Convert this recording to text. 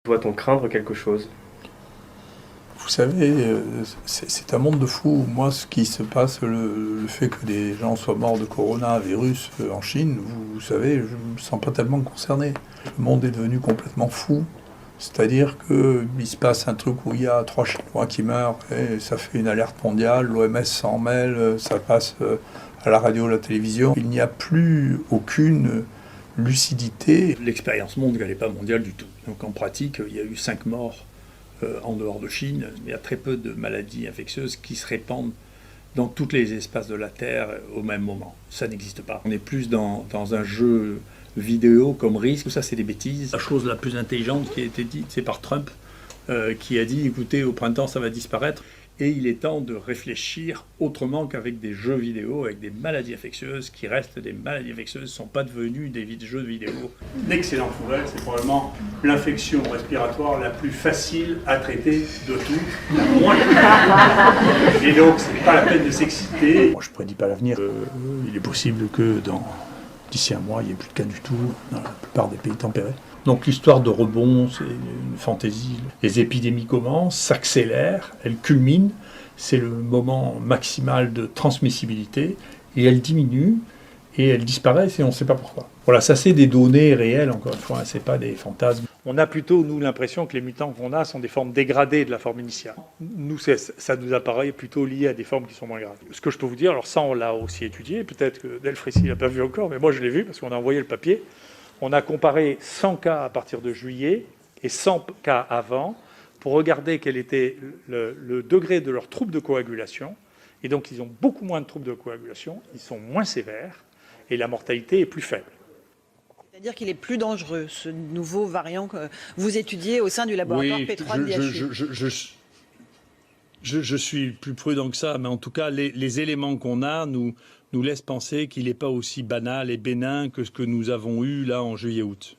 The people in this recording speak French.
Doit-on craindre quelque chose? Vous savez, c'est un monde de fous. Moi, ce qui se passe, le fait que des gens soient morts de coronavirus en Chine, vous savez, je ne me sens pas tellement concerné. Le monde est devenu complètement fou. C'est-à-dire qu'il se passe un truc où il y a 3 Chinois qui meurent et ça fait une alerte mondiale, l'OMS s'en mêle, ça passe à la radio, à la télévision. Il n'y a plus aucune lucidité. L'expérience mondiale n'est pas mondiale du tout. Donc en pratique, il y a eu 5 morts en dehors de Chine. Il y a très peu de maladies infectieuses qui se répandent dans tous les espaces de la Terre au même moment. Ça n'existe pas. On est plus dans un jeu vidéo comme risque. Tout ça, c'est des bêtises. La chose la plus intelligente qui a été dite, c'est par Trump, qui a dit, écoutez, au printemps, ça va disparaître. Et il est temps de réfléchir autrement qu'avec des jeux vidéo, avec des maladies infectieuses qui restent des maladies infectieuses, ne sont pas devenues des jeux vidéo. L'excellente nouvelle, c'est probablement l'infection respiratoire la plus facile à traiter de tout, la moins. Et donc, c'est pas la peine de s'exciter. Moi, je ne prédis pas l'avenir. Il est possible que d'ici un mois, il n'y ait plus de cas du tout dans la plupart des pays tempérés. Donc l'histoire de rebond, c'est une fantaisie. Les épidémies commencent, s'accélèrent, elles culminent, c'est le moment maximal de transmissibilité, et elles diminuent, et elles disparaissent, et on ne sait pas pourquoi. Voilà, ça c'est des données réelles, encore une fois, c'est pas des fantasmes. On a plutôt, nous, l'impression que les mutants qu'on a sont des formes dégradées de la forme initiale. Nous, ça nous apparaît plutôt lié à des formes qui sont moins graves. Ce que je peux vous dire, alors ça on l'a aussi étudié, peut-être que Delfrécy l'a pas vu encore, mais moi je l'ai vu, parce qu'on a envoyé le papier. On a comparé 100 cas à partir de juillet et 100 cas avant pour regarder quel était le degré de leurs troubles de coagulation. Et donc, ils ont beaucoup moins de troubles de coagulation, ils sont moins sévères et la mortalité est plus faible. C'est-à-dire qu'il est plus dangereux, ce nouveau variant que vous étudiez au sein du laboratoire P3 de l'IHU. Je suis plus prudent que ça, mais en tout cas, les éléments qu'on a nous laissent penser qu'il n'est pas aussi banal et bénin que ce que nous avons eu là en juillet-août.